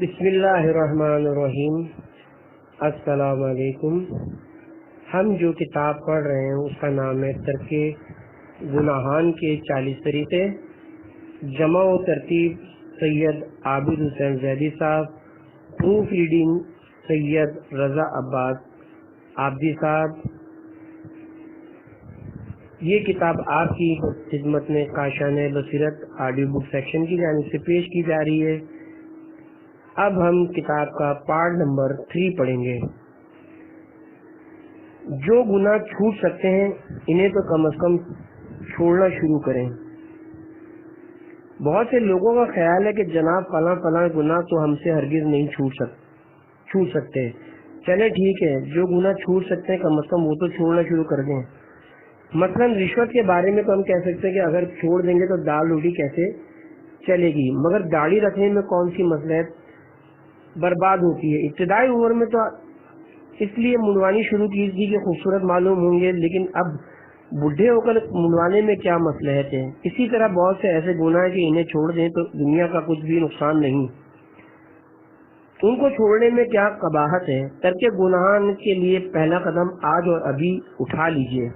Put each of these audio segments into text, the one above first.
بسم اللہ الرحمن الرحیم۔ السلام علیکم۔ ہم جو کتاب پڑھ رہے ہیں اس کا نام ہے ترک گناہان کے 40 طریقے، جمع و ترتیب سید عابد حسین زیدی صاحب، پروف ریڈنگ سید رضا عباس عابدی صاحب۔ یہ کتاب آپ کی خدمت میں کاشان بصیرت آڈیو بک سیکشن کی جانب سے پیش کی جا رہی ہے۔ اب ہم کتاب کا پارٹ نمبر 3 پڑھیں گے۔ جو گناہ چھوٹ سکتے ہیں انہیں تو کم از کم چھوڑنا شروع کریں۔ بہت سے لوگوں کا خیال ہے کہ جناب فلاں گناہ تو ہم سے ہرگز نہیں چھوٹ سکتے۔ چلے ٹھیک ہے، جو گناہ چھوٹ سکتے ہیں کم از کم وہ تو چھوڑنا شروع کر دیں۔ مثلا رشوت کے بارے میں تو ہم کہہ سکتے ہیں کہ اگر چھوڑ دیں گے تو دال روٹی کیسے چلے گی، مگر داڑھی رکھنے میں کون سی مصلحت برباد ہوتی ہے۔ ابتدائی عمر میں تو اس لیے منڈوانی شروع کی تھی کہ خوبصورت معلوم ہوں گے، لیکن اب بڈھے ہو کر منڈوانے میں کیا مصلحت ہے۔ اسی طرح بہت سے ایسے گناہ ہیں کہ انہیں چھوڑ دیں تو دنیا کا کچھ بھی نقصان نہیں، ان کو چھوڑنے میں کیا قباحت ہے۔ ترک گناہان کے لیے پہلا قدم آج اور ابھی اٹھا لیجئے۔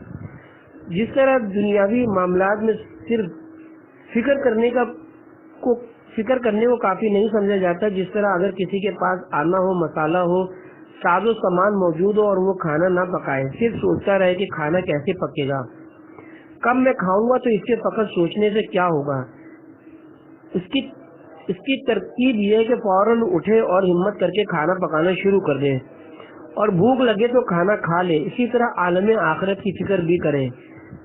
جس طرح دنیاوی معاملات میں صرف فکر کرنے کو کافی نہیں سمجھا جاتا، جس طرح اگر کسی کے پاس آنا ہو، مسالہ ہو، ساز و سامان موجود ہو اور وہ کھانا نہ پکائے، صرف سوچتا رہے کہ کھانا کیسے پکے گا، کب میں کھاؤں گا، تو اس کے فقط سوچنے سے کیا ہوگا۔ اس کی ترکیب یہ ہے کہ فوراً اٹھے اور ہمت کر کے کھانا پکانا شروع کر دیں، اور بھوک لگے تو کھانا کھا لے۔ اسی طرح عالم آخرت کی فکر بھی کریں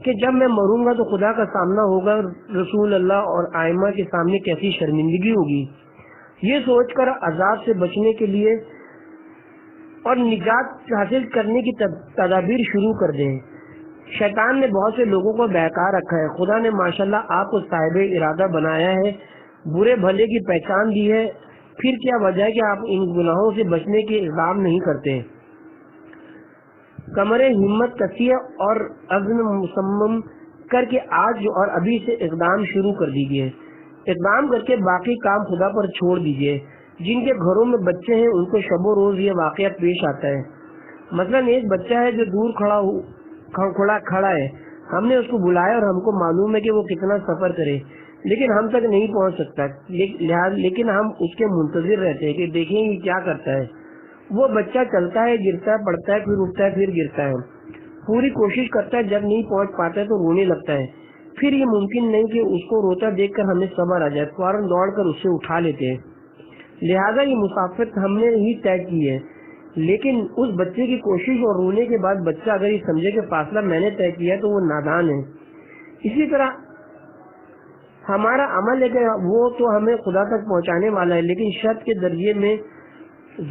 کہ جب میں مروں گا تو خدا کا سامنا ہوگا، رسول اللہ اور ائمہ کے سامنے کیسی شرمندگی ہوگی۔ یہ سوچ کر عذاب سے بچنے کے لیے اور نجات حاصل کرنے کی تدابیر شروع کر دیں۔ شیطان نے بہت سے لوگوں کو بہکا رکھا ہے، خدا نے ماشاءاللہ آپ کو صاحب ارادہ بنایا ہے، برے بھلے کی پہچان دی ہے، پھر کیا وجہ ہے کہ آپ ان گناہوں سے بچنے کے اقدام نہیں کرتے۔ کمر ہمت کسی اور عزم مصمم کر کے آج اور ابھی سے اقدام شروع کر دیجئے۔ اقدام کر کے باقی کام خدا پر چھوڑ دیجئے۔ جن کے گھروں میں بچے ہیں ان کو شب و روز یہ واقعہ پیش آتا ہے۔ مثلا ایک بچہ ہے جو دور کھڑا ہے، ہم نے اس کو بلایا اور ہم کو معلوم ہے کہ وہ کتنا سفر کرے لیکن ہم تک نہیں پہنچ سکتا، لیکن ہم اس کے منتظر رہتے ہیں کہ دیکھیں یہ کیا کرتا ہے۔ وہ بچہ چلتا ہے، گرتا ہے، پڑتا ہے، پھر اٹھتا ہے، پھر گرتا ہے، پوری کوشش کرتا ہے، جب نہیں پہنچ پاتا ہے تو رونے لگتا ہے۔ پھر یہ ممکن نہیں کہ اس کو روتا دیکھ کر ہمیں صبر آ جائے، فوراً دوڑ کر اسے اٹھا لیتے ہیں۔ لہٰذا یہ مسافت ہم نے ہی طے کی ہے، لیکن اس بچے کی کوشش اور رونے کے بعد بچہ اگر یہ سمجھے کہ فاصلہ میں نے طے کیا ہے تو وہ نادان ہے۔ اسی طرح ہمارا عمل ہے کہ وہ تو ہمیں خدا تک پہنچانے والا ہے، لیکن شرط کے درجے میں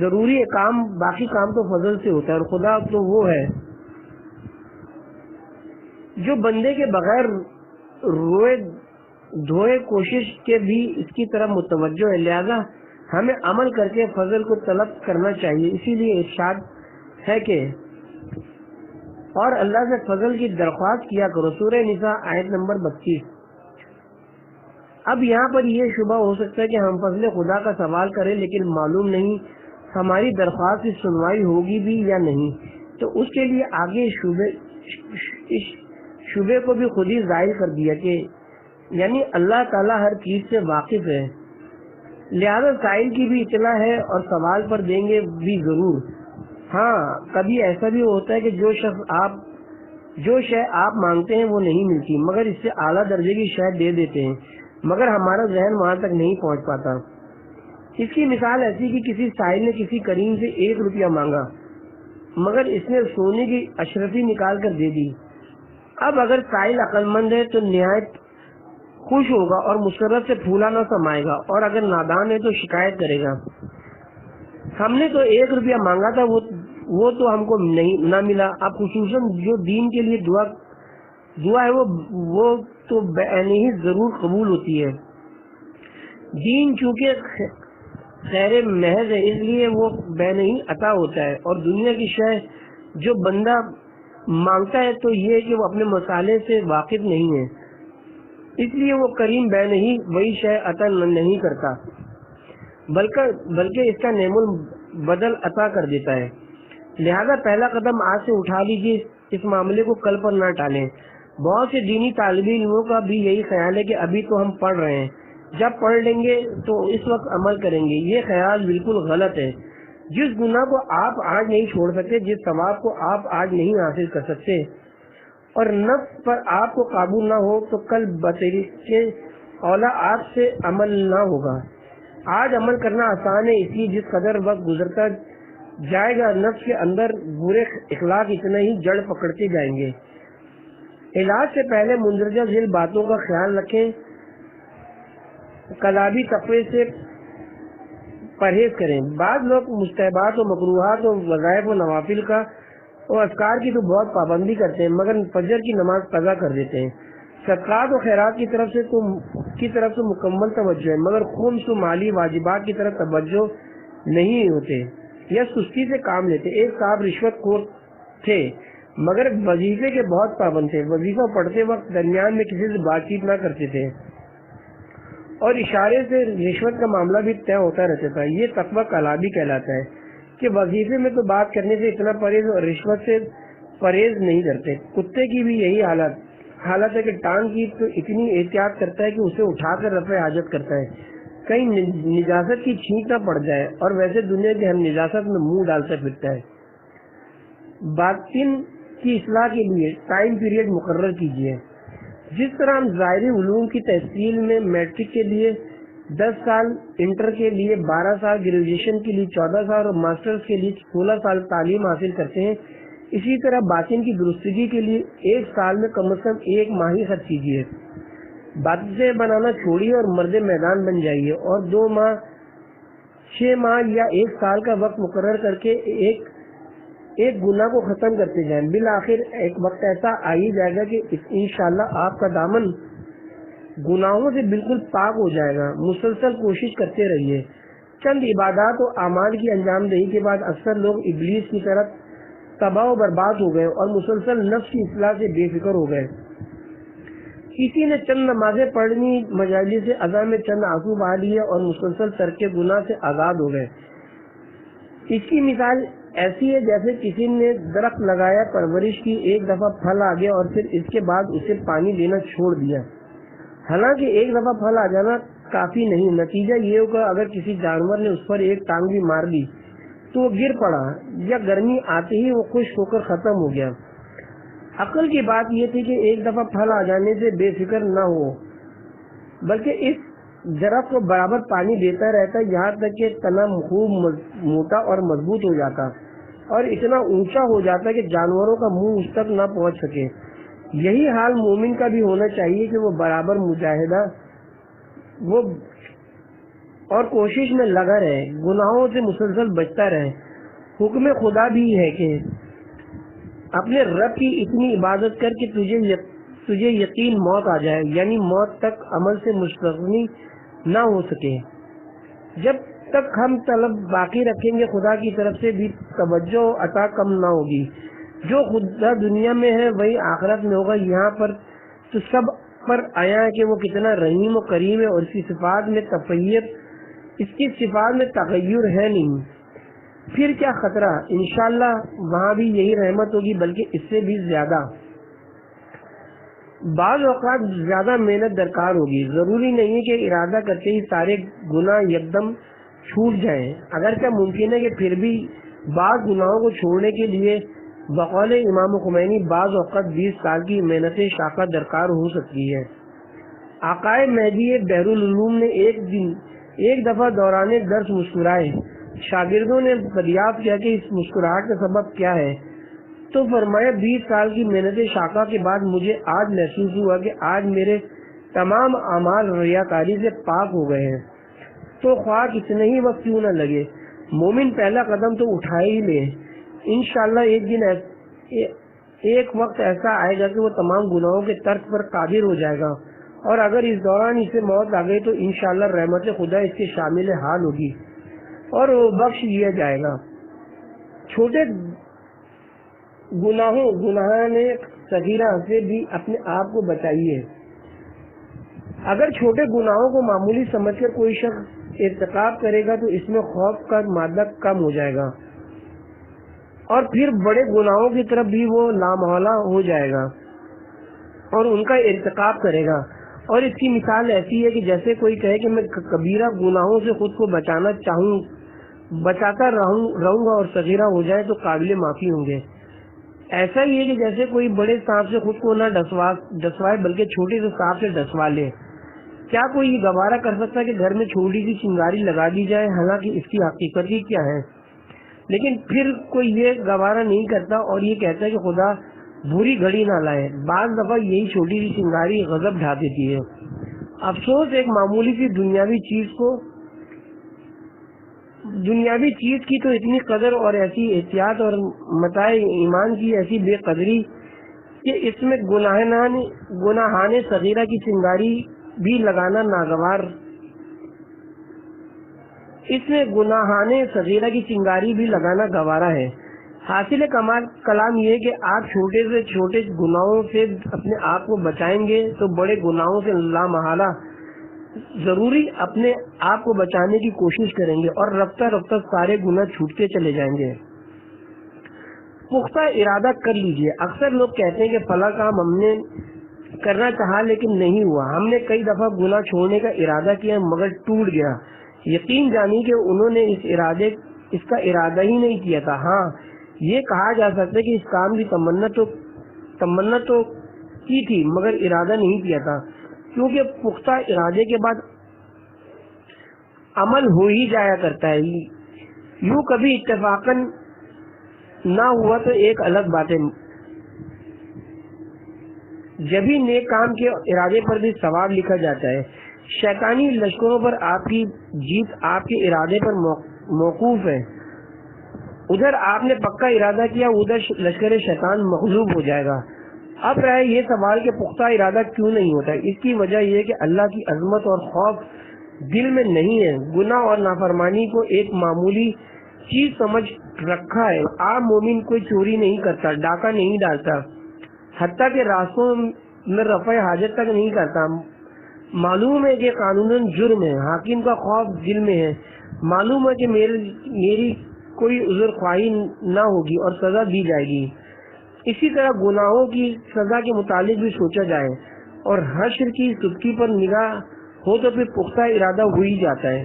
ضروری ہے کام، باقی کام تو فضل سے ہوتا ہے، اور خدا تو وہ ہے جو بندے کے بغیر روئے دھوئے کوشش کے بھی اس کی طرف متوجہ ہے۔ لہذا ہمیں عمل کر کے فضل کو طلب کرنا چاہیے۔ اسی لیے ارشاد ہے کہ اور اللہ سے فضل کی درخواست کیا کرو، سورہ نساء آیت نمبر 32۔ اب یہاں پر یہ شبہ ہو سکتا ہے کہ ہم فضل خدا کا سوال کریں لیکن معلوم نہیں ہماری درخواست کی سنوائی ہوگی بھی یا نہیں، تو اس کے لیے آگے شبے کو بھی خود ہی ظاہر کر دیا کہ یعنی اللہ تعالیٰ ہر چیز سے واقف ہے، لہذا سائل کی بھی اطلاع ہے اور سوال پر دیں گے بھی ضرور۔ ہاں کبھی ایسا بھی ہوتا ہے کہ جو شے آپ مانگتے ہیں وہ نہیں ملتی، مگر اس سے اعلیٰ درجے کی شے دے دیتے ہیں، مگر ہمارا ذہن وہاں تک نہیں پہنچ پاتا۔ اس کی مثال ایسی کہ کسی سائل نے کسی کریم سے 1 روپیہ مانگا، مگر اس نے سونے کی اشرفی نکال کر دے دی۔ اب اگر سائل عقل مند ہے تو نہایت خوش ہوگا اور مسرت سے پھولا نہ سمائے گا، اور اگر نادان ہے تو شکایت کرے گا، ہم نے تو 1 روپیہ مانگا تھا، وہ تو ہم کو نہ ملا۔ اب خصوصاً جو دین کے لیے دعا ہے وہ تو بعینہ ہی ضرور قبول ہوتی ہے۔ دین چونکہ خیر محض ہے اس لیے وہ بعینہ ہی عطا ہوتا ہے، اور دنیا کی شے جو بندہ مانگتا ہے تو یہ کہ وہ اپنے مسالے سے واقف نہیں ہے، اس لیے وہ کریم بعینہ ہی وہی شے عطا نہیں کرتا۔ بلکہ اس کا نعم البدل عطا کر دیتا ہے۔ لہذا پہلا قدم آج سے اٹھا لیجیے، اس معاملے کو کل پر نہ ٹالیں۔ بہت سے دینی طالب علموں کا بھی یہی خیال ہے کہ ابھی تو ہم پڑھ رہے ہیں، جب پڑھ لیں گے تو اس وقت عمل کریں گے۔ یہ خیال بالکل غلط ہے۔ جس گناہ کو آپ آج نہیں چھوڑ سکتے، جس ثواب کو آپ آج نہیں حاصل کر سکتے اور نفس پر آپ کو قابو نہ ہو، تو کل بطریق اولا آپ سے عمل نہ ہوگا۔ آج عمل کرنا آسان ہے، اس لیے جس قدر وقت گزرتا جائے گا نفس کے اندر برے اخلاق اتنا ہی جڑ پکڑتے جائیں گے۔ علاج سے پہلے مندرجہ ذیل باتوں کا خیال رکھیں۔ کلابی تقوی سے پرہیز کریں۔ بعض لوگ مستحبات و مکروہات و وظائف و نوافل کا اور اذکار کی تو بہت پابندی کرتے ہیں، مگر فجر کی نماز قضا کر دیتے ہیں۔ صدقات و خیرات کی طرف سے مکمل توجہ ہے، مگر خمس و مالی واجبات کی طرف توجہ نہیں ہوتے یا سستی سے کام لیتے۔ ایک صاحب رشوت خور تھے، مگر وظیفے کے بہت پابند تھے۔ وظیفہ پڑھتے وقت درمیان میں کسی سے بات چیت نہ کرتے تھے اور اشارے سے رشوت کا معاملہ بھی طے ہوتا رہتا تھا۔ یہ تقویٰ کلابی کہلاتا ہے کہ وظیفے میں تو بات کرنے سے اتنا پرہیز اور رشوت سے پرہیز نہیں کرتے۔ کتے کی بھی یہی حالت ہے کہ ٹانگ کی تو اتنی احتیاط کرتا ہے کہ اسے اٹھا کر رفع حاجت کرتا ہے، کہیں نجاست کی چھینک نہ پڑ جائے، اور ویسے دنیا کی ہر نجاست میں منہ ڈالتا پھرتا ہے۔ باطن کی اصلاح کے لیے ٹائم پیریڈ مقرر کیجیے۔ جس طرح ہم ظاہری علوم کی تحصیل میں میٹرک کے لیے 10 سال، انٹر کے لیے 12 سال، گریجویشن کے لیے 14 سال اور ماسٹرز کے لیے 16 سال تعلیم حاصل کرتے ہیں، اسی طرح باطن کی درستگی کے لیے 1 سال میں کم از کم 1 ماہ ہی خرچ کیجیے۔ باطن بنانا چھوڑیے اور مرد میدان بن جائیے، اور 2 ماہ، 6 ماہ یا 1 سال کا وقت مقرر کر کے ایک گناہ کو ختم کرتے جائیں۔ بالآخر ایک وقت ایسا آ ہی جائے گا کہ انشاءاللہ آپ کا دامن گناہوں سے بالکل پاک ہو جائے گا۔ مسلسل کوشش کرتے رہیے۔ چند عبادات و اعمال کی انجام دہی کے بعد اکثر لوگ ابلیس کی طرف تباہ و برباد ہو گئے اور مسلسل نفس کی اصلاح سے بے فکر ہو گئے۔ کسی نے چند نمازیں پڑھنی، مجالس اذان میں چند آنسو بہا لیے اور مسلسل ترک گناہ سے آزاد ہو گئے۔ اس کی مثال ایسی ہے جیسے کسی نے درخت لگایا، پرورش کی، ایک دفعہ پھل آ گیا اور پھر اس کے بعد اسے پانی دینا چھوڑ دیا۔ حالانکہ ایک دفعہ پھل آ جانا کافی نہیں، نتیجہ یہ ہوگا اگر کسی جانور نے اس پر ایک ٹانگ بھی مار دی تو وہ گر پڑا، یا گرمی آتے ہی وہ خشک ہو کر ختم ہو گیا۔ عقل کی بات یہ تھی کہ ایک دفعہ پھل آ جانے سے بے فکر نہ ہو، بلکہ اس درخت کو برابر پانی دیتا رہتا یہاں تک کہ تنا خوب موٹا اور مضبوط ہو جاتا اور اتنا اونچا ہو جاتا کہ جانوروں کا منہ اس تک نہ پہنچ سکے۔ یہی حال مومن کا بھی ہونا چاہیے کہ وہ برابر مجاہدہ اور کوشش میں لگا رہے، گناہوں سے مسلسل بچتا رہے۔ حکم خدا بھی ہے کہ اپنے رب کی اتنی عبادت کر کہ تجھے یقین موت آ جائے، یعنی موت تک عمل سے مستغنی نہ ہو سکے۔ جب تک ہم طلب باقی رکھیں گے خدا کی طرف سے بھی توجہ عطا کم نہ ہوگی۔ جو خدا دنیا میں ہے وہی آخرت میں ہوگا۔ یہاں پر تو سب پر آیا ہے کہ وہ کتنا رحیم و کریم ہے، اور اس کی صفات میں تغیر ہے نہیں، پھر کیا خطرہ؟ انشاءاللہ وہاں بھی یہی رحمت ہوگی، بلکہ اس سے بھی زیادہ۔ بعض اوقات زیادہ محنت درکار ہوگی، ضروری نہیں ہے کہ ارادہ کرتے ہی سارے گناہ یکدم چھوٹ جائیں، اگرچہ ممکن ہے کہ پھر بھی بعض گناہوں کو چھوڑنے کے لیے بقول امام خمینی بعض اوقات 20 سال کی محنت شاقہ درکار ہو سکتی ہے۔ آقائے مہدی بحر العلوم نے ایک دفعہ دوران درس مسکرائے۔ شاگردوں نے دریافت کیا کہ اس مسکراہٹ کا سبب کیا ہے، تو فرمایا 20 سال کی محنت شاقہ کے بعد مجھے آج محسوس ہوا کہ آج میرے تمام اعمال ریاکاری سے پاک ہو گئے ہیں، تو خواہ کتنے ہی وقت کیوں نہ لگے، مومن پہلا قدم تو اٹھائے ہی لے۔ انشاءاللہ ایک وقت ایسا آئے گا کہ وہ تمام گناہوں کے ترک پر قادر ہو جائے گا، اور اگر اس دوران اسے موت آ گئی تو انشاءاللہ رحمت خدا اس کے شامل حال ہوگی اور وہ بخش دیا جائے گا۔ چھوٹے گناہان صغیرہ سے بھی اپنے آپ کو بچائیے۔ اگر چھوٹے گناہوں کو معمولی سمجھ کر کوئی شخص ارتکاب کرے گا تو اس میں خوف کا مادہ کم ہو جائے گا اور پھر بڑے گناہوں کی طرف بھی وہ لامحالہ ہو جائے گا اور ان کا ارتکاب کرے گا. اور اس کی مثال ایسی ہے کہ جیسے کوئی کہے کہ میں کبیرہ گناہوں سے خود کو بچاتا رہوں گا اور صغیرہ ہو جائے تو قابل معافی ہوں گے. ایسا ہی ہے کہ جیسے کوئی بڑے سانپ سے خود کو نہ ڈسوائے بلکہ چھوٹے سے سانپ سے ڈسوا لے. کیا کوئی یہ گوارا کر سکتا ہے کہ گھر میں چھوٹی سی چنگاری لگا دی جائے؟ حالانکہ اس کی حقیقت ہی کیا ہے. لیکن پھر کوئی یہ گوارا نہیں کرتا اور یہ کہتا ہے کہ خدا بری گھڑی نہ لائے. بعض دفعہ یہی چھوٹی سی چنگاری غضب ڈھا دیتی ہے. افسوس ایک معمولی سی دنیاوی چیز کی تو اتنی قدر اور ایسی احتیاط اور متاع ایمان کی ایسی بے قدری کہ اس میں گناہان صغیرہ کی چنگاری بھی لگانا گوارا ہے. حاصل کلام یہ کہ آپ چھوٹے سے چھوٹے گناہوں سے اپنے آپ کو بچائیں گے تو بڑے گناہوں سے لامحالہ ضروری اپنے آپ کو بچانے کی کوشش کریں گے اور رفتہ رفتہ سارے گناہ چھوٹتے چلے جائیں گے. پختہ ارادہ کر لیجئے. اکثر لوگ کہتے ہیں کہ فلاں کام ہم نے کرنا چاہا لیکن نہیں ہوا. ہم نے کئی دفعہ گناہ چھوڑنے کا ارادہ کیا مگر ٹوٹ گیا. یقین جانی کہ انہوں نے اس کا ارادہ ہی نہیں کیا تھا. ہاں یہ کہا جا سکتا ہے کہ اس کام کی تمنا تو کی تھی مگر ارادہ نہیں کیا تھا، کیونکہ پختہ ارادے کے بعد عمل ہو ہی جایا کرتا ہے. یوں کبھی اتفاقاً نہ ہوا تو ایک الگ بات ہے. جبھی نیک کام کے ارادے پر بھی ثواب لکھا جاتا ہے. شیطانی لشکروں پر آپ کی جیت آپ کے ارادے پر موقوف ہے. ادھر آپ نے پکا ارادہ کیا، ادھر لشکر شیطان مغلوب ہو جائے گا. اب رہے یہ سوال کہ پختہ ارادہ کیوں نہیں ہوتا. اس کی وجہ یہ کہ اللہ کی عظمت اور خوف دل میں نہیں ہے. گناہ اور نافرمانی کو ایک معمولی چیز سمجھ رکھا ہے. عام مومن کوئی چوری نہیں کرتا، ڈاکہ نہیں ڈالتا، حتیٰ کہ راستوں میں رفع حاجت تک نہیں کرتا. معلوم ہے کہ قانون جرم ہے، حاکم کا خوف دل میں ہے. معلوم ہے کہ میری کوئی عذر خواہی نہ ہوگی اور سزا دی جائے گی. اسی طرح گناہوں کی سزا کے متعلق بھی سوچا جائے اور حشر کی صدقی پر نگاہ ہو تو پھر پختہ ارادہ ہو ہی جاتا ہے.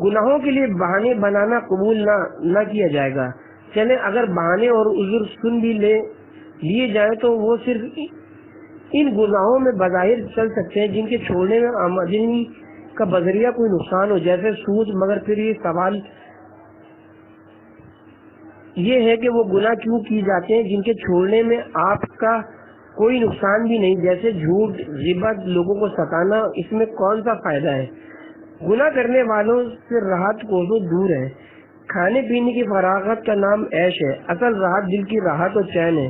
گناہوں کے لیے بہانے بنانا قبول نہ کیا جائے گا. چلے اگر بہانے اور عذر سن بھی لیے جائیں تو وہ صرف ان گناہوں میں بظاہر چل سکتے ہیں جن کے چھوڑنے میں آمدنی کا بذریعہ کوئی نقصان ہو، جیسے سود. مگر پھر یہ سوال یہ ہے کہ وہ گناہ کیوں کی جاتے ہیں جن کے چھوڑنے میں آپ کا کوئی نقصان بھی نہیں، جیسے جھوٹ، غیبت، لوگوں کو ستانا. اس میں کون سا فائدہ ہے؟ گناہ کرنے والوں سے راحت کوسوں دور ہے. کھانے پینے کی فراغت کا نام عیش ہے، اصل راحت دل کی راحت اور چین ہے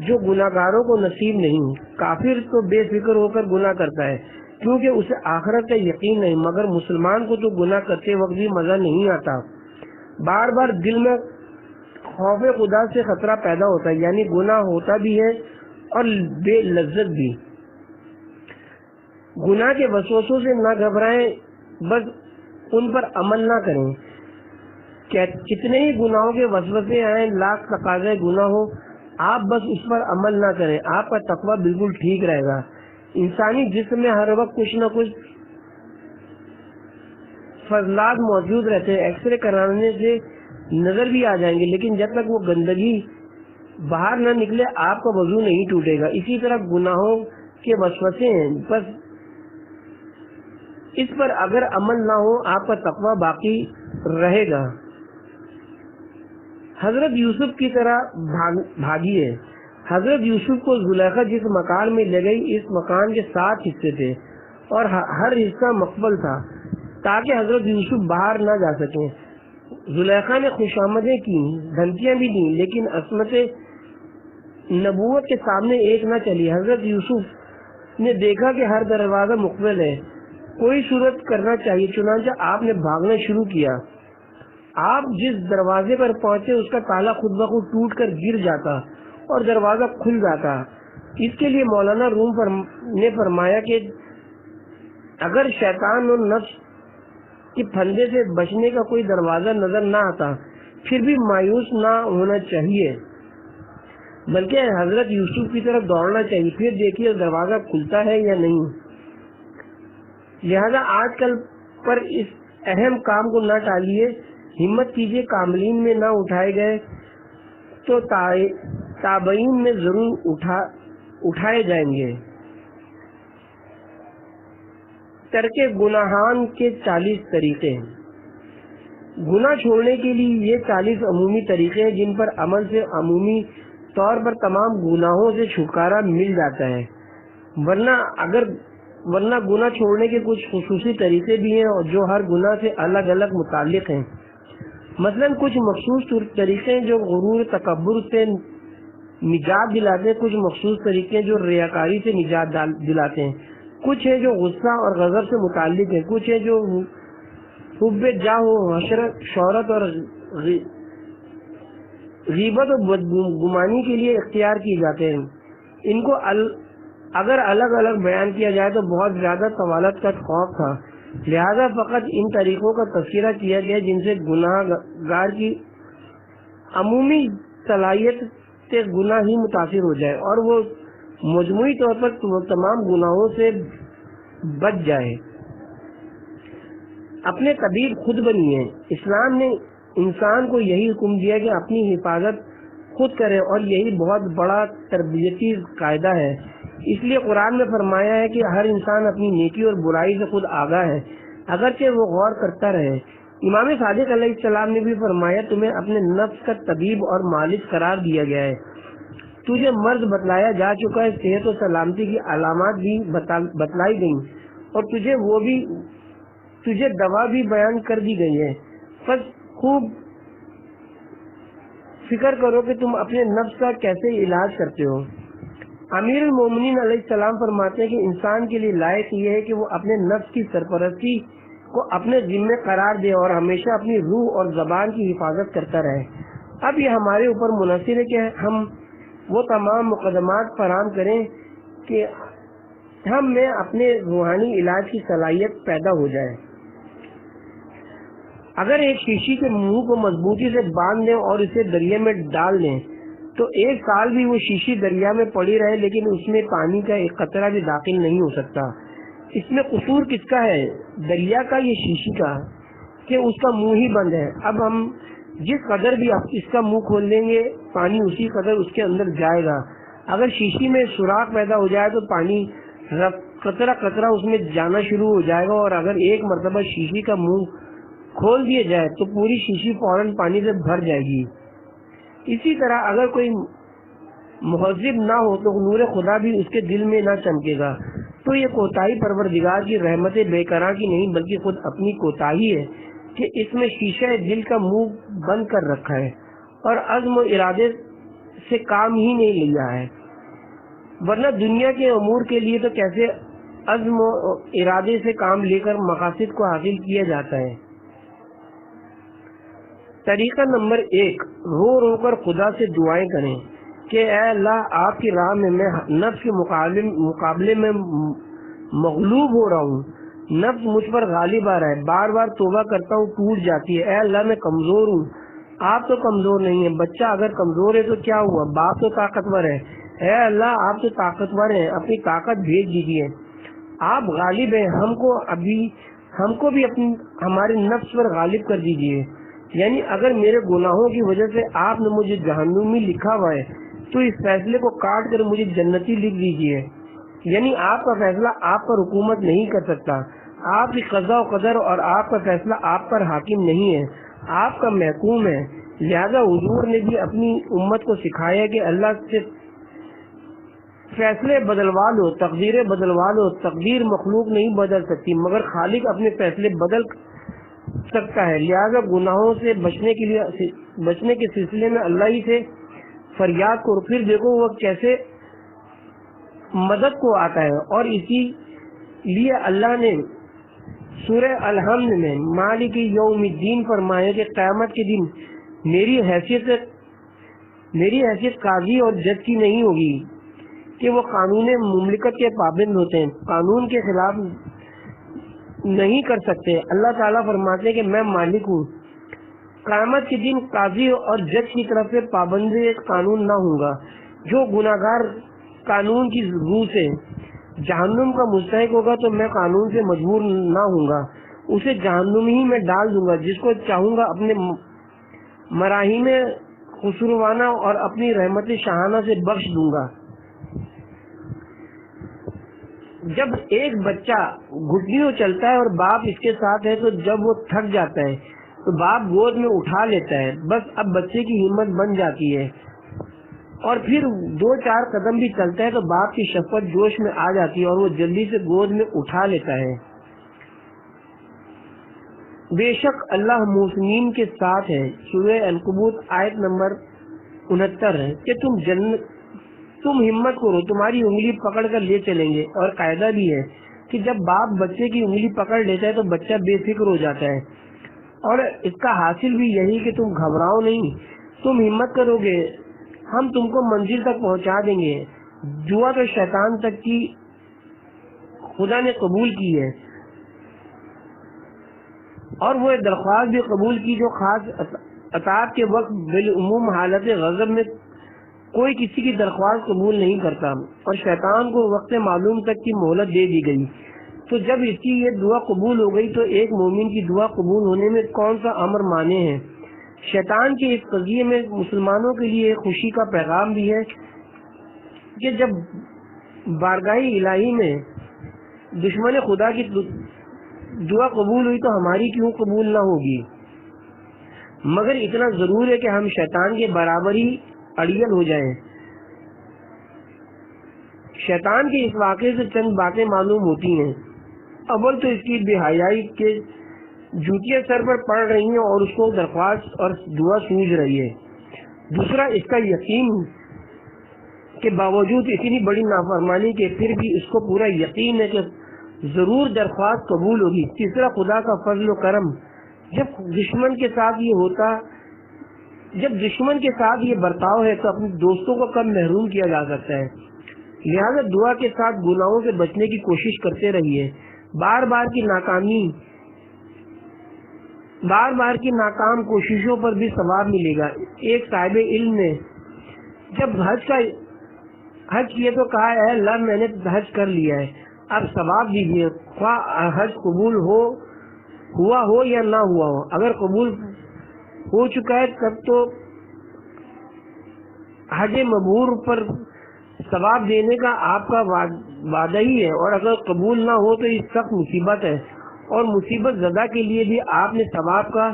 جو گناہگاروں کو نصیب نہیں. کافر تو بے فکر ہو کر گناہ کرتا ہے کیونکہ اسے آخرت کا یقین نہیں، مگر مسلمان کو تو گناہ کرتے وقت بھی مزہ نہیں آتا. بار بار دل میں خوف خدا سے خطرہ پیدا ہوتا ہے، یعنی گناہ ہوتا بھی ہے اور بے لذت بھی. گناہ کے وسوسوں سے نہ گھبرائیں، بس ان پر عمل نہ کریں. کتنے ہی گناہوں کے وسوسے آئیں، لاکھ تقاضے گناہ ہو، آپ بس اس پر عمل نہ کریں، آپ کا تقویٰ بالکل ٹھیک رہے گا. انسانی جسم میں ہر وقت کچھ نہ کچھ فضلات موجود رہتے ہیں. ایکس رے کرانے سے نظر بھی آ جائیں گے، لیکن جب تک وہ گندگی باہر نہ نکلے آپ کا وضو نہیں ٹوٹے گا. اسی طرح گناہوں کے وسوسے ہیں، بس اس پر اگر عمل نہ ہو آپ کا تقویٰ باقی رہے گا. حضرت یوسف کی طرح بھاگیے. حضرت یوسف کو زلیخا جس مکان میں لے گئی، اس مکان کے 7 حصے تھے اور ہر حصہ مقبل تھا تاکہ حضرت یوسف باہر نہ جا سکیں. زلیخا نے خوشامدیں کی، دھمکیاں بھی دیں، لیکن عصمت نبوت کے سامنے ایک نہ چلی. حضرت یوسف نے دیکھا کہ ہر دروازہ مقبل ہے، کوئی صورت کرنا چاہیے. چنانچہ آپ نے بھاگنا شروع کیا. آپ جس دروازے پر پہنچے اس کا تالا خود بخود ٹوٹ کر گر جاتا اور دروازہ کھل جاتا. اس کے لیے مولانا روم نے فرمایا کہ اگر شیطان اور نفس کہ پھندے سے بچنے کا کوئی دروازہ نظر نہ آتا، پھر بھی مایوس نہ ہونا چاہیے، بلکہ حضرت یوسف کی طرف دوڑنا چاہیے، پھر دیکھیے دروازہ کھلتا ہے یا نہیں۔ لہذا آج کل پر اس اہم کام کو نہ ٹالیے، ہمت کیجیے، کاملین میں نہ اٹھائے گئے تو تابعین میں ضرور اٹھائے جائیں گے۔ ترک گناہان کے 40 طریقے۔ گناہ چھوڑنے کے لیے یہ 40 عمومی طریقے ہیں جن پر عمل سے عمومی طور پر تمام گناہوں سے چھٹکارا مل جاتا ہے، ورنہ گناہ چھوڑنے کے کچھ خصوصی طریقے بھی ہیں اور جو ہر گناہ سے الگ الگ متعلق ہیں۔ مثلاً کچھ مخصوص طریقے ہیں جو غرور تکبر سے نجات دلاتے ہیں، کچھ مخصوص طریقے جو ریاکاری سے نجات دلاتے ہیں، کچھ ہیں جو غصہ اور غضب سے متعلق ہیں، کچھ ہیں جو حب جاہ و شہرت اور غیبت و بدگمانی کے لیے اختیار کیے جاتے ہیں۔ ان کو اگر الگ الگ بیان کیا جائے تو بہت زیادہ طوالت کا خوف تھا، لہذا فقط ان طریقوں کا تذکرہ کیا گیا جن سے گناہ گار کی عمومی صلاحیت سے گناہ ہی متاثر ہو جائے اور وہ مجموعی طور پر تمام گناہوں سے بچ جائے۔ اپنے طبیب خود بنیے۔ اسلام نے انسان کو یہی حکم دیا کہ اپنی حفاظت خود کرے اور یہی بہت بڑا تربیتی قاعدہ ہے۔ اس لیے قرآن میں فرمایا ہے کہ ہر انسان اپنی نیکی اور برائی سے خود آگاہ ہے، اگرچہ وہ غور کرتا رہے۔ امام صادق علیہ السلام نے بھی فرمایا تمہیں اپنے نفس کا طبیب اور مالک قرار دیا گیا ہے، تجھے مرض بتلایا جا چکا ہے، صحت و سلامتی کی علامات بھی بتلائی گئیں اور تجھے دوا بھی بیان کر دی گئی ہے، بس خوب فکر کرو کہ تم اپنے نفس کا کیسے علاج کرتے ہو۔ امیر المومنین علیہ السلام فرماتے ہیں کہ انسان کے لیے لائق یہ ہے کہ وہ اپنے نفس کی سرپرستی کو اپنے ذمے قرار دے اور ہمیشہ اپنی روح اور زبان کی حفاظت کرتا رہے۔ اب یہ ہمارے اوپر منحصر ہے کہ ہم وہ تمام مقدمات فراہم کریں کہ ہم میں اپنے روحانی علاج کی صلاحیت پیدا ہو جائے۔ اگر ایک شیشی کے منہ کو مضبوطی سے باندھ دیں اور اسے دریا میں ڈال دیں تو 1 سال بھی وہ شیشی دریا میں پڑی رہے لیکن اس میں پانی کا ایک قطرہ بھی داخل نہیں ہو سکتا۔ اس میں قصور کس کا ہے، دریا کا یا شیشی کا، کہ اس کا منہ ہی بند ہے۔ اب ہم جس قدر بھی اس کا منہ کھول دیں گے پانی اسی قدر اس کے اندر جائے گا۔ اگر شیشی میں سوراخ پیدا ہو جائے تو پانی قطرہ قطرہ اس میں جانا شروع ہو جائے گا، اور اگر ایک مرتبہ شیشی کا منہ کھول دیا جائے تو پوری شیشی فوراً پانی سے بھر جائے گی۔ اسی طرح اگر کوئی مہذب نہ ہو تو نور خدا بھی اس کے دل میں نہ چمکے گا۔ تو یہ کوتاہی پروردگار کی رحمت بے قرار کی نہیں بلکہ خود اپنی کوتاہی ہے کہ اس میں شیشہ دل کا منہ بند کر رکھا ہے اور عزم و ارادے سے کام ہی نہیں لیا ہے، ورنہ دنیا کے امور کے لیے تو کیسے عزم و ارادے سے کام لے کر مقاصد کو حاصل کیا جاتا ہے۔ طریقہ نمبر 1، رو رو کر خدا سے دعائیں کریں کہ اے اللہ آپ کی راہ میں نفس کے مقابلے میں مغلوب ہو رہا ہوں، نفس مجھ پر غالب آ رہا ہے، بار بار توبہ کرتا ہوں ٹوٹ جاتی ہے، اے اللہ میں کمزور ہوں، آپ تو کمزور نہیں ہیں، بچہ اگر کمزور ہے تو کیا ہوا، باپ تو طاقتور ہے، اے اللہ آپ تو طاقتور ہیں، اپنی طاقت بھیج دیجیے، آپ غالب ہیں، ہم کو بھی ہمارے نفس پر غالب کر دیجیے۔ یعنی اگر میرے گناہوں کی وجہ سے آپ نے مجھے جہنمی لکھا ہوا ہے تو اس فیصلے کو کاٹ کر مجھے جنتی لکھ دیجیے۔ یعنی آپ کا فیصلہ آپ پر حکومت نہیں کر سکتا، آپ کی قضاء و قدر اور آپ کا فیصلہ آپ پر حاکم نہیں ہے، آپ کا محکوم ہے۔ لہذا حضور نے بھی اپنی امت کو سکھایا کہ اللہ سے فیصلے بدلوا لو، تقدیریں بدلوا لو، تقدیر مخلوق نہیں بدل سکتی مگر خالق اپنے فیصلے بدل سکتا ہے۔ لہذا گناہوں سے بچنے کے سلسلے میں اللہ ہی سے فریاد کرو، پھر دیکھو وہ کیسے مدد کو آتا ہے۔ اور اسی لیے اللہ نے سورہ الحمد میں مالک یوم الدین فرمایا کہ قیامت کے دن میری حیثیت قاضی اور جج کی نہیں ہوگی کہ وہ قانون مملکت کے پابند ہوتے ہیں، قانون کے خلاف نہیں کر سکتے۔ اللہ تعالیٰ فرماتے ہیں کہ میں مالک ہوں، قیامت کے دن قاضی اور جج کی طرف سے پابند قانون نہ ہوں گا۔ جو گناہگار قانون کی روح سے جہنم کا مستحق ہوگا تو میں قانون سے مجبور نہ ہوں گا، اسے جہنم ہی میں ڈال دوں گا۔ جس کو چاہوں گا اپنے مراحیم خسروانہ اور اپنی رحمت شاہانہ سے بخش دوں گا۔ جب ایک بچہ گھٹنیوں چلتا ہے اور باپ اس کے ساتھ ہے تو جب وہ تھک جاتا ہے تو باپ گود میں اٹھا لیتا ہے، بس اب بچے کی ہمت بن جاتی ہے، اور پھر 2-4 قدم بھی چلتا ہے تو باپ کی شفقت جوش میں آ جاتی ہے اور وہ جلدی سے گود میں اٹھا لیتا ہے۔ بے شک اللہ محسنین کے ساتھ ہے۔ سورہ عنکبوت آیت نمبر 69 ہے کہ تم ہمت کرو، تمہاری انگلی پکڑ کر لے چلیں گے۔ اور قاعدہ بھی ہے کہ جب باپ بچے کی انگلی پکڑ لیتا ہے تو بچہ بے فکر ہو جاتا ہے، اور اس کا حاصل بھی یہی کہ تم گھبراؤ نہیں، تم ہمت کرو گے، ہم تم کو منزل تک پہنچا دیں گے۔ دعا تو شیطان تک کی خدا نے قبول کی ہے، اور وہ درخواست بھی قبول کی جو خاص اطاعت کے وقت بالعموم حالت غضب میں کوئی کسی کی درخواست قبول نہیں کرتا، اور شیطان کو وقت معلوم تک کی مہلت دے دی گئی۔ تو جب اس کی یہ دعا قبول ہو گئی تو ایک مومن کی دعا قبول ہونے میں کون سا امر مانے ہیں۔ شیطان کے اس قضیے میں مسلمانوں کے لیے ایک خوشی کا پیغام بھی ہے کہ جب بارگاہ الہی میں دشمن خدا کی دعا قبول ہوئی تو ہماری کیوں قبول نہ ہوگی؟ مگر اتنا ضرور ہے کہ ہم شیطان کے برابر ہی اڑیل ہو جائیں۔ شیطان کے اس واقعے سے چند باتیں معلوم ہوتی ہیں۔ اول تو اس کی بے حیائی کے جوتیاں سر پر پڑ رہی ہیں اور اس کو درخواست اور دعا سوج رہی ہے۔ دوسرا اس کا یقین کہ باوجود اتنی بڑی نافرمانی کے پھر بھی اس کو پورا یقین ہے کہ ضرور درخواست قبول ہوگی۔ تیسرا خدا کا فضل و کرم، جب دشمن کے ساتھ یہ برتاؤ ہے تو اپنے دوستوں کو کب محروم کیا جا سکتا ہے؟ لہذا دعا کے ساتھ گناہوں سے بچنے کی کوشش کرتے رہیے۔ بار بار کی ناکام کوششوں پر بھی ثواب ملے گا۔ ایک صاحب علم نے جب حج کیے تو کہا، اے اللہ میں نے حج کر لیا ہے، اب ثواب دیجیے، خواہ حج قبول ہوا ہو یا نہ ہوا ہو۔ اگر قبول ہو چکا ہے تب تو حج مبرور پر ثواب دینے کا آپ کا وعدہ ہی ہے، اور اگر قبول نہ ہو تو یہ سخت مصیبت ہے، اور مصیبت زدہ کے لیے بھی آپ نے ثواب کا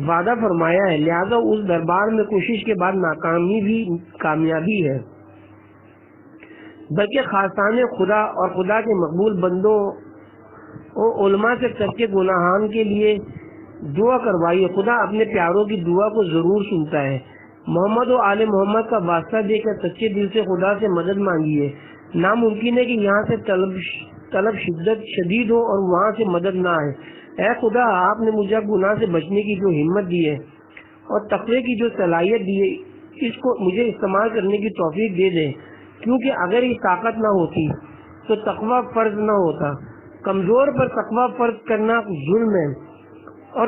وعدہ فرمایا ہے۔ لہذا اس دربار میں کوشش کے بعد ناکامی بھی کامیابی ہے، بلکہ خاصان خدا اور خدا کے مقبول بندوں اور علماء سے کر کے گناہان کے لیے دعا کروائیے۔ خدا اپنے پیاروں کی دعا کو ضرور سنتا ہے۔ محمد و آل محمد کا واسطہ دے کر سچے دل سے خدا سے مدد مانگیے۔ ناممکن ہے کہ یہاں سے طلب شدید ہو اور وہاں سے مدد نہ آئے۔ اے خدا، آپ نے مجھے گناہ سے بچنے کی جو ہمت دی ہے اور تقوی کی جو صلاحیت دی ہے، اس کو مجھے استعمال کرنے کی توفیق دے دیں، کیونکہ اگر یہ طاقت نہ ہوتی تو تقوی فرض نہ ہوتا۔ کمزور پر تقوی فرض کرنا ظلم ہے، اور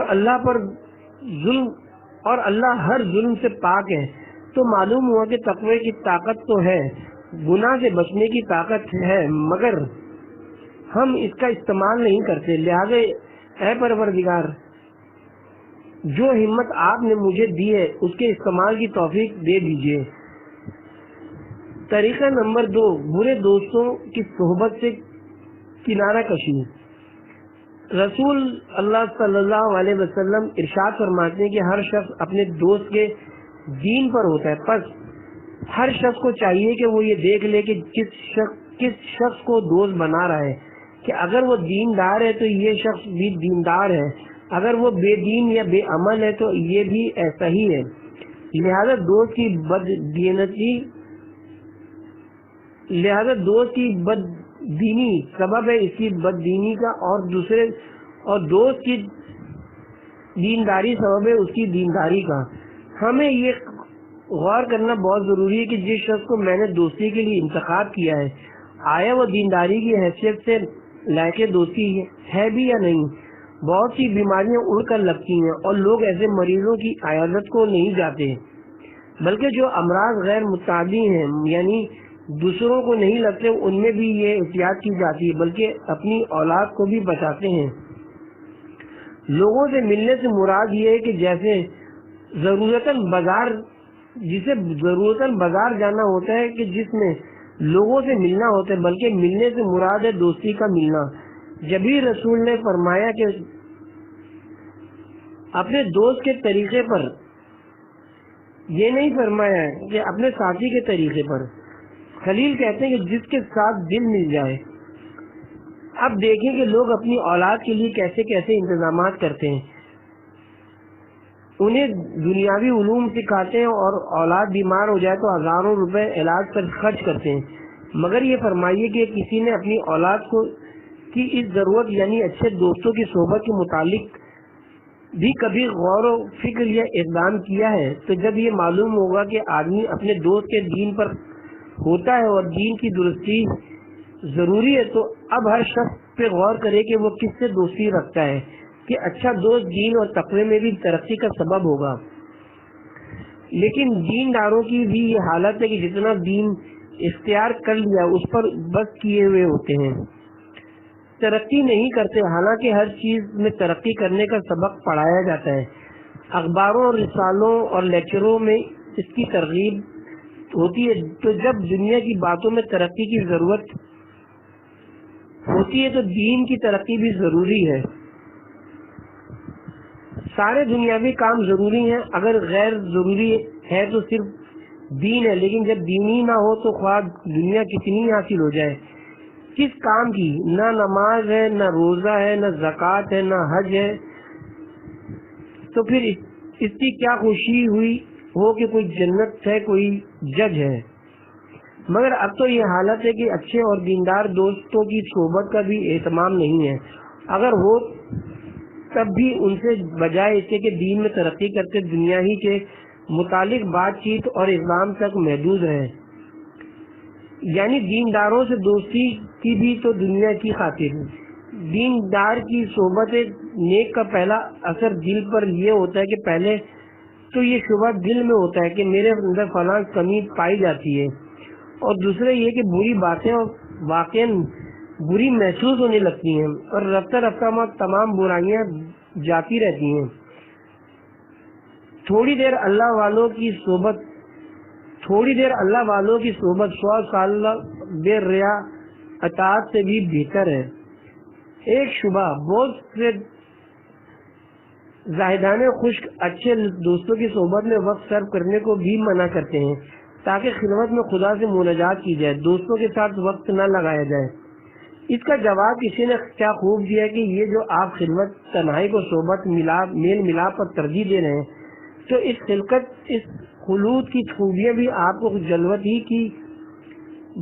اللہ ہر ظلم سے پاک ہے۔ تو معلوم ہوا کہ تقوی کی طاقت تو ہے، گناہ سے بچنے کی طاقت ہے، مگر ہم اس کا استعمال نہیں کرتے۔ لہذا اے پروردگار، جو ہمت آپ نے مجھے دی ہے اس کے استعمال کی توفیق دے دیجیے۔ طریقہ نمبر 2، برے دوستوں کی صحبت سے کنارہ کشی۔ رسول اللہ صلی اللہ علیہ وسلم ارشاد فرماتے ہیں کہ ہر شخص اپنے دوست کے دین پر ہوتا ہے، پس ہر شخص کو چاہیے کہ وہ یہ دیکھ لے کہ کس شخص کو دوست بنا رہا ہے، کہ اگر وہ دیندار ہے تو یہ شخص بھی دیندار ہے، اگر وہ بے دین یا بے عمل ہے تو یہ بھی ایسا ہی ہے۔ لہذا دوست کی بددینی سبب ہے اس کی بددینی کا، اور دوست کی دینداری سبب ہے اس کی دینداری کا۔ ہمیں یہ غور کرنا بہت ضروری ہے کہ جس شخص کو میں نے دوستی کے لیے انتخاب کیا ہے، آیا وہ دینداری کی حیثیت سے لائق دوستی ہے بھی یا نہیں۔ بہت سی بیماریاں اڑ کر لگتی ہیں اور لوگ ایسے مریضوں کی عیادت کو نہیں جاتے، بلکہ جو امراض غیر متعدی ہیں یعنی دوسروں کو نہیں لگتے ان میں بھی یہ احتیاط کی جاتی ہے، بلکہ اپنی اولاد کو بھی بچاتے ہیں۔ لوگوں سے ملنے سے مراد یہ ہے کہ جسے ضرورتاً بازار جانا ہوتا ہے کہ جس میں لوگوں سے ملنا ہوتا ہے، بلکہ ملنے سے مراد ہے دوستی کا ملنا۔ جبھی رسول نے فرمایا کہ اپنے دوست کے طریقے پر، یہ نہیں فرمایا کہ اپنے ساتھی کے طریقے پر۔ خلیل کہتے ہیں کہ جس کے ساتھ دل مل جائے۔ اب دیکھیں کہ لوگ اپنی اولاد کے لیے کیسے کیسے انتظامات کرتے ہیں، انہیں دنیاوی علوم سکھاتے ہیں اور اولاد بیمار ہو جائے تو ہزاروں روپے علاج پر خرچ کرتے ہیں، مگر یہ فرمائیے کہ کسی نے اپنی اولاد کی اس ضرورت یعنی اچھے دوستوں کی صحبت کے متعلق بھی کبھی غور و فکر یا اقدام کیا ہے؟ تو جب یہ معلوم ہوگا کہ آدمی اپنے دوست کے دین پر ہوتا ہے اور دین کی درستی ضروری ہے، تو اب ہر شخص پہ غور کرے کہ وہ کس سے دوستی رکھتا ہے کہ اچھا دوست دین اور تقوی میں بھی ترقی کا سبب ہوگا۔ لیکن دین داروں کی بھی یہ حالت ہے کہ جتنا دین اختیار کر لیا اس پر بس کیے ہوئے ہوتے ہیں، ترقی نہیں کرتے، حالانکہ ہر چیز میں ترقی کرنے کا سبق پڑھایا جاتا ہے۔ اخباروں اور رسالوں اور لیکچروں میں اس کی ترغیب ہوتی ہے، تو جب دنیا کی باتوں میں ترقی کی ضرورت ہوتی ہے تو دین کی ترقی بھی ضروری ہے۔ سارے دنیاوی کام ضروری ہیں، اگر غیر ضروری ہے تو صرف دین ہے، لیکن جب دین ہی نہ ہو تو خواہ دنیا کتنی حاصل ہو جائے، کس کام کی؟ نہ نماز ہے، نہ روزہ ہے، نہ زکوٰۃ ہے، نہ حج ہے، تو پھر اس کی کیا خوشی ہوئی ہو کہ کوئی جنت ہے، کوئی جج ہے۔ مگر اب تو یہ حالت ہے کہ اچھے اور دیندار دوستوں کی صحبت کا بھی اہتمام نہیں ہے، اگر ہو تب بھی ان سے بجائے اس کے کہ دین میں ترقی کرتے دنیا ہی کے متعلق بات چیت اور اقدام تک محدود رہے، یعنی دینداروں سے دوستی کی بھی تو دنیا کی خاطر ہے۔ دیندار کی صحبت نیک کا پہلا اثر دل پر یہ ہوتا ہے کہ پہلے تو یہ شبہ دل میں ہوتا ہے کہ میرے اندر فلاں کمی پائی جاتی ہے، اور دوسرے یہ کہ بری باتیں واقعاً بری محسوس ہونے لگتی ہیں اور رفتہ رفتہ تمام برائیاں جاتی رہتی ہیں۔ تھوڑی دیر اللہ والوں کی صحبت 100 سال بے ریا اطاعت سے بھی بہتر ہے۔ ایک شبہ، بہت سے زاہدان خشک اچھے دوستوں کی صحبت میں وقت صرف کرنے کو بھی منع کرتے ہیں تاکہ خلوت میں خدا سے مناجات کی جائے، دوستوں کے ساتھ وقت نہ لگایا جائے۔ اس کا جواب کسی نے کیا خوب دیا کہ یہ جو آپ خلوت تنہائی کو صحبت میل ملاپ پر ترجیح دے رہے ہیں، تو اس خلوت کی خوبیاں بھی آپ کو جلوت ہی کی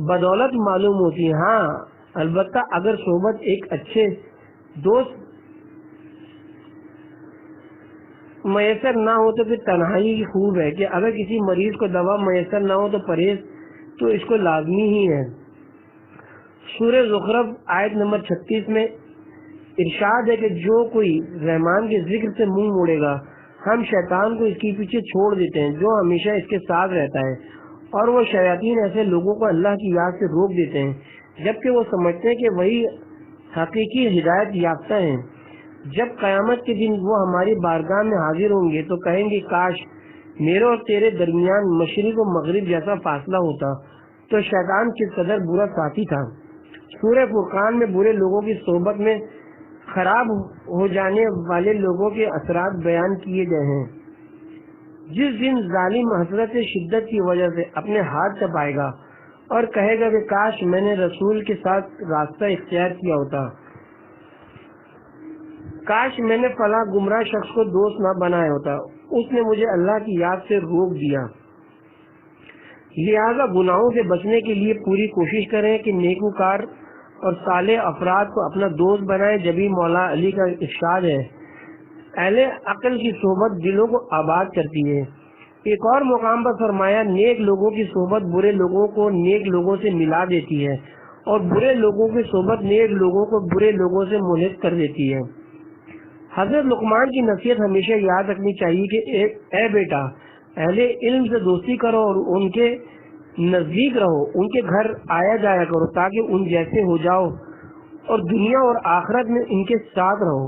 بدولت معلوم ہوتی ہیں۔ ہاں البتہ اگر صحبت ایک اچھے دوست میسر نہ ہو تو پھر تنہائی ہی خوب ہے، کہ اگر کسی مریض کو دوا میسر نہ ہو تو پرہیز تو اس کو لازمی ہی ہے۔ سورہ زخرف آیت نمبر 36 میں ارشاد ہے کہ جو کوئی رحمان کے ذکر سے منہ موڑے گا ہم شیطان کو اس کے پیچھے چھوڑ دیتے ہیں جو ہمیشہ اس کے ساتھ رہتا ہے، اور وہ شیاطین ایسے لوگوں کو اللہ کی یاد سے روک دیتے ہیں جبکہ وہ سمجھتے ہیں کہ وہی حقیقی ہدایت یافتہ ہیں۔ جب قیامت کے دن وہ ہماری بارگاہ میں حاضر ہوں گے تو کہیں گے کاش میرے اور تیرے درمیان مشرق و مغرب جیسا فاصلہ ہوتا، تو شیطان کس قدر برا ساتھی تھا۔ سورہ فرقان میں برے لوگوں کی صحبت میں خراب ہو جانے والے لوگوں کے اثرات بیان کیے گئے ہیں۔ جس دن ظالم حسرت شدت کی وجہ سے اپنے ہاتھ چبائے گا اور کہے گا کہ کاش میں نے رسول کے ساتھ راستہ اختیار کیا ہوتا، کاش میں نے فلاں گمراہ شخص کو دوست نہ بنایا ہوتا، اس نے مجھے اللہ کی یاد سے روک دیا۔ لہذا گناہوں سے بچنے کے لیے پوری کوشش کریں کہ نیکوکار اور صالح افراد کو اپنا دوست بنائیں۔ جبھی مولا علی کا ارشاد ہے اہل عقل کی صحبت دلوں کو آباد کرتی ہے۔ ایک اور مقام پر فرمایا نیک لوگوں کی صحبت برے لوگوں کو نیک لوگوں سے ملا دیتی ہے اور برے لوگوں کی صحبت نیک لوگوں کو برے لوگوں سے منحرف کر دیتی ہے۔ حضرت لقمان کی نصیحت ہمیشہ یاد رکھنی چاہیے کہ اے بیٹا، اہل علم سے دوستی کرو اور ان کے نزدیک رہو، ان کے گھر آیا جایا کرو تاکہ ان جیسے ہو جاؤ اور دنیا اور آخرت میں ان کے ساتھ رہو۔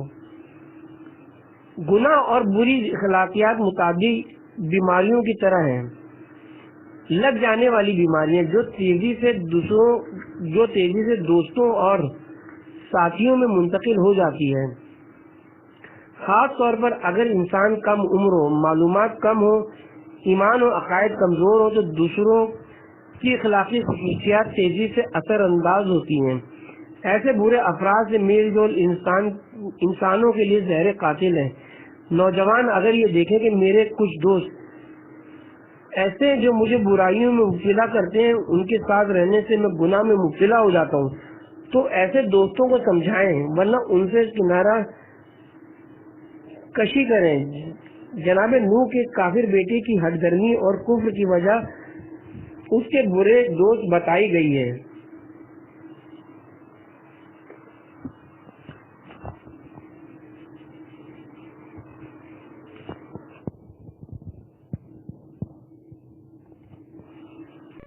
گناہ اور بری اخلاقیات متعدی بیماریوں کی طرح ہیں، لگ جانے والی بیماریاں جو تیزی سے دوستوں اور ساتھیوں میں منتقل ہو جاتی ہے۔ خاص طور پر اگر انسان کم عمر ہو، معلومات کم ہو، ایمان و عقائد کمزور ہو تو دوسروں کی اخلاقی خصوصیات تیزی سے اثر انداز ہوتی ہیں۔ ایسے برے افراد سے میل جول انسانوں کے لیے زہر قاتل ہے۔ نوجوان اگر یہ دیکھیں کہ میرے کچھ دوست ایسے ہیں جو مجھے برائیوں میں مبتلا کرتے ہیں، ان کے ساتھ رہنے سے میں گناہ میں مبتلا ہو جاتا ہوں، تو ایسے دوستوں کو سمجھائیں، ورنہ ان سے کنارہ کشی کریں۔ جناب نوح کے کافر بیٹے کی ہٹ درمی اور کفر کی وجہ اس کے برے دوست بتائی گئی ہے۔